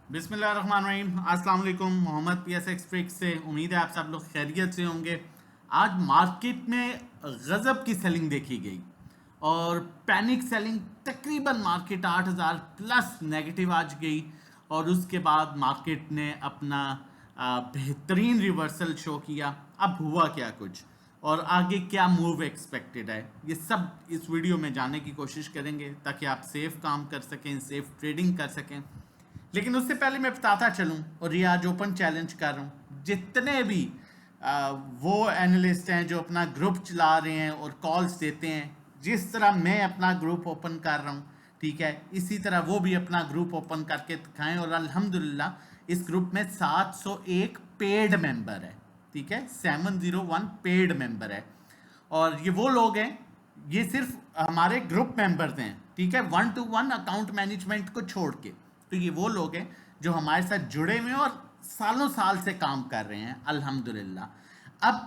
बिस्मिल्लाहिर्रहमानिर्रहीम। अस्सलाम वालेकुम। मोहम्मद PSX ट्रिक्स से उम्मीद है आप सब लोग खैरियत से होंगे। आज मार्केट में गजब की सेलिंग देखी गई और पैनिक सेलिंग, तकरीबन मार्केट 8000 प्लस नेगेटिव आज गई और उसके बाद मार्केट ने अपना बेहतरीन रिवर्सल शो किया। अब हुआ क्या कुछ और आगे क्या मूव एक्सपेक्टेड है, ये सब इस वीडियो में जानने की कोशिश करेंगे ताकि आप सेफ काम कर सकें, सेफ ट्रेडिंग कर सकें। लेकिन उससे पहले मैं बताता चलूं और ये आज ओपन चैलेंज कर रहा हूं, जितने भी वो एनालिस्ट हैं जो अपना ग्रुप चला रहे हैं और कॉल्स देते हैं, जिस तरह मैं अपना ग्रुप ओपन कर रहा हूं, ठीक है, इसी तरह वो भी अपना ग्रुप ओपन करके दिखाएं। और अल्हम्दुलिल्लाह इस ग्रुप में 701 पेड मेंबर है, ठीक है, 701 पेड मेंबर है। और ये वो लोग हैं, ये सिर्फ हमारे ग्रुप मेंबर्स हैं, ठीक है, 1-to-1 अकाउंट मैनेजमेंट को छोड़ के। तो ये वो लोग हैं जो हमारे साथ जुड़े हुए हैं और सालों साल से काम कर रहे हैं अल्हम्दुलिल्लाह। अब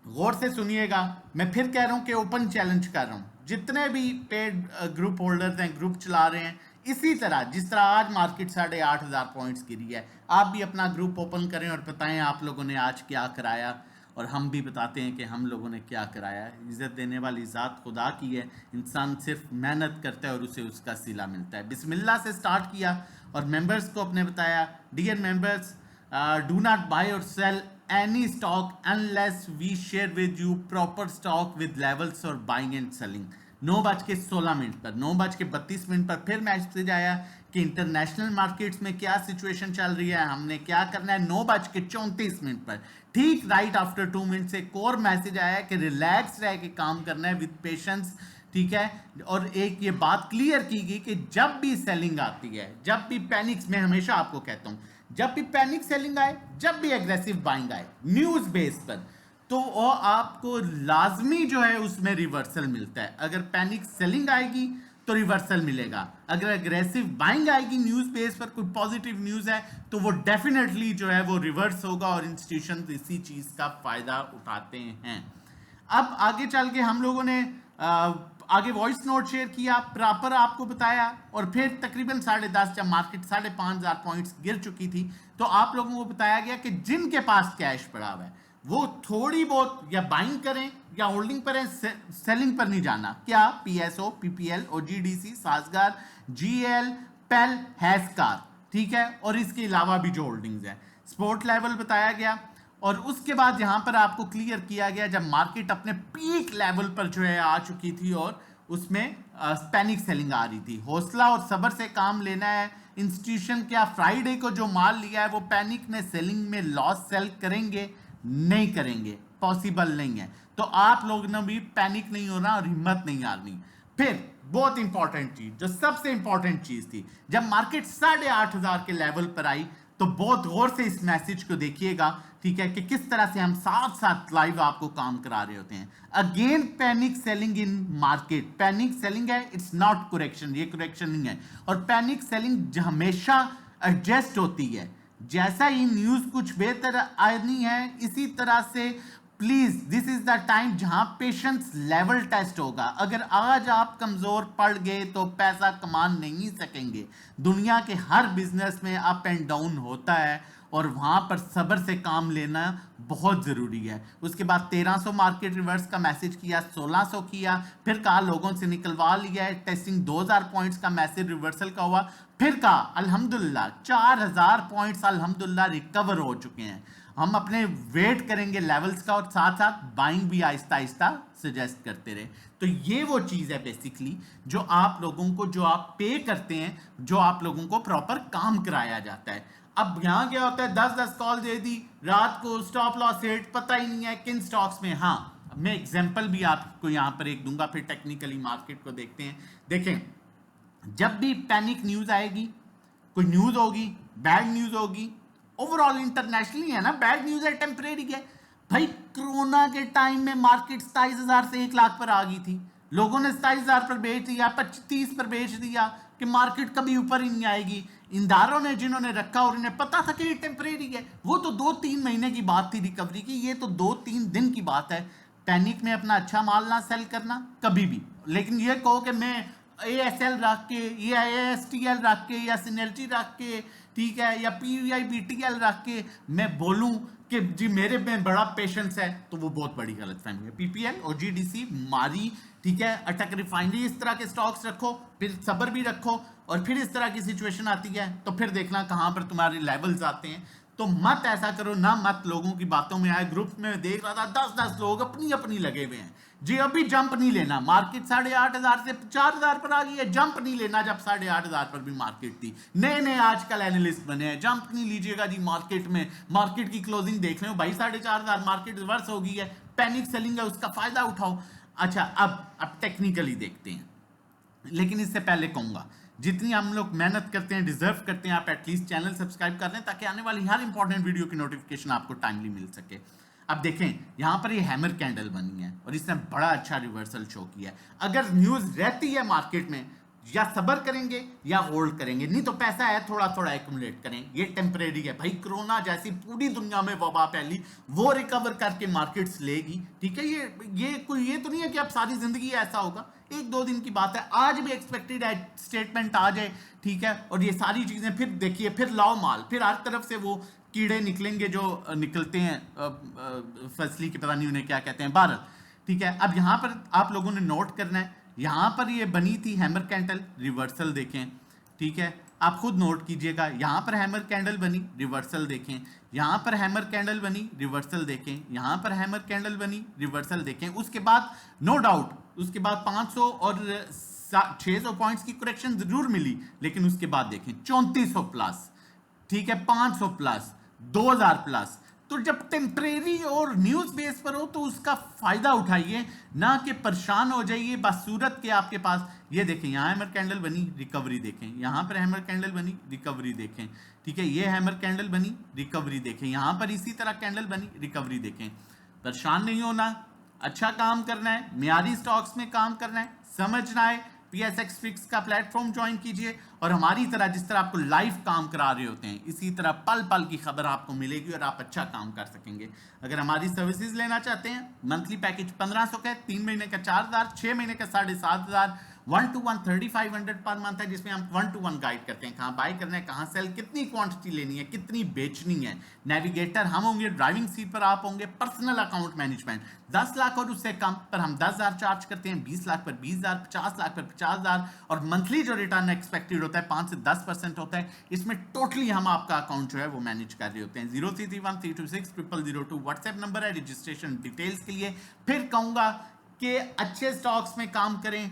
गौर से सुनिएगा, मैं फिर कह रहा हूं कि ओपन चैलेंज कर रहा हूं, जितने भी पेड ग्रुप होल्डर्स हैं, ग्रुप चला रहे हैं, इसी तरह जिस तरह आज मार्केट 8500 पॉइंट्स गिरी है, आप भी अपना ग्रुप ओपन करें और बताएं आप लोगों ने आज क्या कराया, और हम भी बताते हैं कि हम लोगों ने क्या कराया। इज़्ज़त देने वाली ज़ात खुदा की है, इंसान सिर्फ मेहनत करता है और उसे उसका सिला मिलता है। बिस्मिल्लाह से स्टार्ट किया और मेंबर्स को अपने बताया, dear members, do not buy और sell any stock unless we share with you proper stock with levels और buying and selling। 9:16 पर, 9:32 पर फिर मैसेज आया कि इंटरनेशनल मार्केट्स में क्या सिचुएशन चल रही है, हमने क्या करना है। 9:34 पर ठीक राइट आफ्टर 2 मिनट से एक और मैसेज आया कि रिलैक्स रह के काम करना है विद पेशेंस, ठीक है। और एक ये बात क्लियर की गई कि जब भी सेलिंग आती है, जब भी पैनिक्स, मैं हमेशा आपको कहता हूं, जब भी पैनिक सेलिंग आए, जब भी एग्रेसिव बाइंग आए न्यूज बेस पर, तो वो आपको लाजमी जो है उसमें रिवर्सल मिलता है। अगर पैनिक सेलिंग आएगी तो रिवर्सल मिलेगा, अगर एग्रेसिव बाइंग आएगी न्यूज बेस पर, कोई पॉजिटिव न्यूज है, तो वो डेफिनेटली जो है वो रिवर्स होगा और इंस्टीट्यूशन इसी चीज का फायदा उठाते हैं। अब आगे चल के हम लोगों ने आगे वॉइस नोट शेयर किया, प्रॉपर आपको बताया, और फिर तकरीबन 10:30 जब मार्केट 5500 पॉइंट्स गिर चुकी थी, तो आप लोगों को बताया गया कि जिनके पास कैश पड़ा हुआ है वो थोड़ी बहुत या बाइंग करें या होल्डिंग पर, सेलिंग पर नहीं जाना। क्या? PSO, PPL, OGDC, सासगार, GL, पेल, हैस्कार, ठीक है, और इसके अलावा भी जो होल्डिंग्स है, स्पोर्ट लेवल बताया गया। और उसके बाद यहां पर आपको क्लियर किया गया जब मार्केट अपने पीक लेवल पर जो है आ चुकी थी और उसमें पैनिक सेलिंग आ रही थी। हौसला और सब्र से काम लेना है। इंस्टीट्यूशन क्या फ्राइडे को जो माल लिया है वो पैनिक में सेलिंग में लॉस सेल करेंगे? नहीं करेंगे, पॉसिबल नहीं है। तो आप लोग ने भी पैनिक नहीं होना और हिम्मत नहीं हारनी। फिर बहुत इंपॉर्टेंट चीज, जो सबसे इंपॉर्टेंट चीज थी, जब मार्केट 8500 के लेवल पर आई, तो बहुत गौर से इस मैसेज को देखिएगा, ठीक है, कि किस तरह से हम साथ साथ लाइव आपको काम करा रहे होते हैं। अगेन पैनिक सेलिंग इन मार्केट, पैनिक सेलिंग है, इट्स नॉट करेक्शन, ये करेक्शन नहीं है। और पैनिक सेलिंग हमेशा एडजस्ट होती है, जैसा ही न्यूज कुछ बेहतर आनी है, इसी तरह से please this is the time जहां पेशेंस लेवल टेस्ट होगा। अगर आज आप कमजोर पड़ गए तो पैसा कमा नहीं सकेंगे। दुनिया के हर बिजनेस में अप एंड डाउन होता है और वहां पर सब्र से काम लेना बहुत जरूरी है। उसके बाद 1300 मार्केट रिवर्स का मैसेज किया, 1600 किया, फिर कहा लोगों से निकलवा लिया है, टेस्टिंग 2000 पॉइंट्स का मैसेज रिवर्सल का हुआ, फिर कहा अल्हम्दुलिल्लाह 4000 पॉइंट्स अल्हम्दुलिल्लाह रिकवर हो चुके हैं। हम अपने वेट करेंगे लेवल्स का और साथ साथ बाइंग भी आहिस्ता आहिस्ता सजेस्ट करते रहे। तो ये वो चीज है बेसिकली जो आप लोगों को, जो आप पे करते हैं, जो आप लोगों को प्रॉपर काम कराया जाता है। अब यहां क्या होता है, 10-10 कॉल दे दी रात को, स्टॉप लॉस हिट, पता ही नहीं है किन स्टॉक्स में। हाँ, मैं एग्जांपल भी आपको यहां पर एक दूंगा, फिर टेक्निकली मार्केट को देखते हैं। देखें, जब भी पैनिक न्यूज आएगी, कोई न्यूज होगी, बैड न्यूज होगी, ओवरऑल इंटरनेशनली है ना, बैड न्यूज है, टेम्परेरी है भाई। कोरोना के टाइम में मार्केट 27,000 से 1 लाख पर आ गई थी, लोगों ने 27,000 पर बेच दिया, 25-30 पर बेच दिया कि मार्केट कभी ऊपर ही नहीं आएगी। इंदारों ने, जिन्होंने रखा और इन्हें पता था कि ये टेम्परेरी है, वो तो 2-3 महीने की बात थी रिकवरी की, ये तो 2-3 दिन की बात है। पैनिक में अपना अच्छा माल ना सेल करना कभी भी, लेकिन ये कहो कि मैं ASL रख के या ASTL रख के या सिनर्जी रख के, ठीक है, या PVI BTL रख के मैं बोलूं कि जी मेरे में बड़ा पेशेंस है, तो वो बहुत बड़ी गलतफहमी है। PPL और GDC मारी, ठीक है, अटक रिफाइनरी, इस तरह के स्टॉक्स रखो, फिर सब्र भी रखो, और फिर इस तरह की सिचुएशन आती है तो फिर देखना कहां पर तुम्हारे लेवल्स आते हैं। तो मत ऐसा करो ना, मत लोगों की बातों में आए। ग्रुप में देख रहा था 10-10 लोग अपनी अपनी लगे हुए हैं जी, अभी जंप नहीं लेना, मार्केट 8,500 से 4,000 पर आ गई है, जंप नहीं लेना जब 8,500 पर भी मार्केट थी। नए नए आजकल एनालिस्ट बने हैं, जंप नहीं लीजिएगा जी मार्केट में, मार्केट की क्लोजिंग देख रहे हो भाई 4,500, मार्केट रिवर्स हो गई है, पैनिक सेलिंग है, उसका फायदा उठाओ। अच्छा, अब टेक्निकली देखते हैं, लेकिन इससे पहले कहूंगा जितनी हम लोग मेहनत करते हैं, डिजर्व करते हैं, आप एटलीस्ट चैनल सब्सक्राइब कर लें ताकि आने वाली हर इंपॉर्टेंट वीडियो की नोटिफिकेशन आपको टाइमली मिल सके। अब देखें यहां पर ये हैमर कैंडल बनी है और इसने बड़ा अच्छा रिवर्सल शो किया है। अगर न्यूज रहती है मार्केट में, या सबर करेंगे या होल्ड करेंगे, नहीं तो पैसा है थोड़ा थोड़ा एक्यूमुलेट करें, ये टेम्परेरी है भाई। कोरोना जैसी पूरी दुनिया में वबा फैली, वो रिकवर करके मार्केट्स लेगी, ठीक है। ये तो नहीं है कि अब सारी जिंदगी ऐसा होगा, 1-2 दिन की बात है। आज भी एक्सपेक्टेड है स्टेटमेंट आ जाए, ठीक है, और ये सारी चीजें फिर देखिए, फिर लाओ माल, फिर हर तरफ से वो कीड़े निकलेंगे जो निकलते हैं फसली के, पता नहीं उन्हें क्या कहते हैं, बहरहाल, ठीक है। अब यहां पर आप लोगों ने नोट करना है, यहां पर ये बनी थी हैमर कैंडल, रिवर्सल देखें, ठीक है, आप खुद नोट कीजिएगा। यहां पर हैमर कैंडल बनी, रिवर्सल देखें, यहां पर हैमर कैंडल बनी, रिवर्सल देखें, यहां पर हैमर कैंडल बनी, रिवर्सल देखें। उसके बाद नो डाउट, उसके बाद 500 और 600 पॉइंट्स की करेक्शन जरूर मिली, लेकिन उसके बाद देखें 3400 प्लस, ठीक है, 500 प्लस, 2000 प्लस। तो जब टेम्परेरी और न्यूज बेस पर हो तो उसका फायदा उठाइए, ना कि परेशान हो जाइए। बस सूरत के आपके पास ये देखें, यहां हैमर कैंडल बनी, रिकवरी देखें, यहां पर हैमर कैंडल बनी, रिकवरी देखें, ठीक है, ये हैमर कैंडल बनी, रिकवरी देखें, यहां पर इसी तरह कैंडल बनी, रिकवरी देखें। परेशान नहीं होना, अच्छा काम करना है, मियारी स्टॉक्स में काम करना है, समझना है। PSX फिक्स का प्लेटफॉर्म ज्वाइन कीजिए और हमारी तरह, जिस तरह आपको लाइव काम करा रहे होते हैं, इसी तरह पल पल की खबर आपको मिलेगी और आप अच्छा काम कर सकेंगे। अगर हमारी सर्विसेज लेना चाहते हैं, मंथली पैकेज 1500 का है, 3 महीने का 4,000, 6 महीने का 7,500, 1-to-1 3,500 पर मंथ है, जिसमें हम 1-to-1 गाइड करते हैं, कहां बाय करना है, कहां सेल, कितनी क्वांटिटी लेनी है, कितनी बेचनी है। नेविगेटर हम होंगे, ड्राइविंग सीट पर आप होंगे, पर्सनल अकाउंट मैनेजमेंट 10 लाख और उससे कम पर हम 10,000 चार्ज करते हैं, 20 लाख पर 20,000, 50 लाख पर 50,000, और मंथली जो रिटर्न एक्सपेक्टेड होता है 5 से 10% होता है। इसमें टोटली हम आपका अकाउंट जो है वो मैनेज कर रहे होते हैं। 0331326002 व्हाट्सएप नंबर है रजिस्ट्रेशन डिटेल्स के लिए। फिर कहूंगा कि अच्छे स्टॉक्स में काम करें,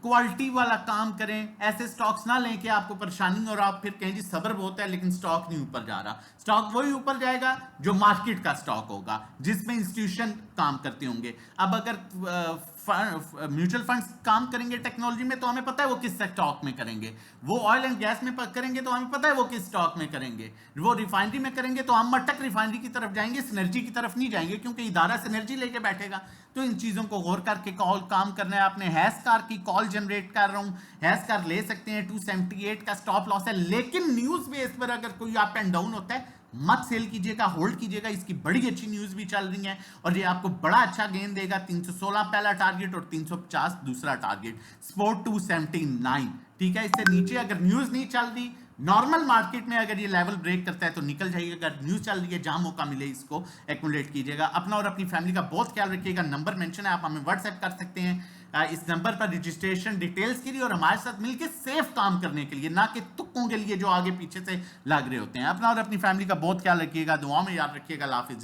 क्वालिटी वाला काम करें, ऐसे स्टॉक्स ना लें कि आपको परेशानी और आप फिर कहें जी सब्र बहुत है लेकिन स्टॉक नहीं ऊपर जा रहा। स्टॉक वही ऊपर जाएगा जो मार्केट का स्टॉक होगा, जिसमें इंस्टीट्यूशन काम करते होंगे। अब अगर म्यूचुअल फंड्स काम करेंगे टेक्नोलॉजी में तो हमें पता है वो किस स्टॉक में करेंगे, वो ऑयल एंड गैस में करेंगे तो हमें पता है वो किस स्टॉक में करेंगे, वो रिफाइनरी में करेंगे तो हम मटक रिफाइनरी की तरफ जाएंगे, सिनर्जी की तरफ नहीं जाएंगे, क्योंकि इदारा सिनर्जी लेके बैठेगा। तो इन चीजों को गौर करके कॉल काम करना है आपने। हैश कार की कॉल जनरेट कर रहा हूं, हैश कार ले सकते हैं, 278 का स्टॉप लॉस है, लेकिन न्यूज बेस पर अगर कोई अप एंड डाउन होता है मत सेल कीजिएगा, होल्ड कीजिएगा। इसकी बड़ी अच्छी न्यूज भी चल रही है और ये आपको बड़ा अच्छा गेन देगा। 316 पहला टारगेट और 350 दूसरा टारगेट, स्पोर्ट 279, ठीक है। इससे नीचे अगर न्यूज नहीं चल रही, नॉर्मल मार्केट में अगर ये लेवल ब्रेक करता है तो निकल जाइएगा। अगर न्यूज चल रही है, जहां मौका मिले इसको एक्यूमुलेट कीजिएगा। अपना और अपनी फैमिली का बहुत ख्याल रखिएगा। नंबर मेंशन है, आप हमें व्हाट्सएप कर सकते हैं इस नंबर पर रजिस्ट्रेशन डिटेल्स के लिए और हमारे साथ मिलकर सेफ काम करने के लिए, ना कि तुक्कों के लिए जो आगे पीछे से लग रहे होते हैं। अपना और अपनी फैमिली का बहुत ख्याल रखिएगा, दुआ में याद रखिएगा। अल्लाह हाफिज़।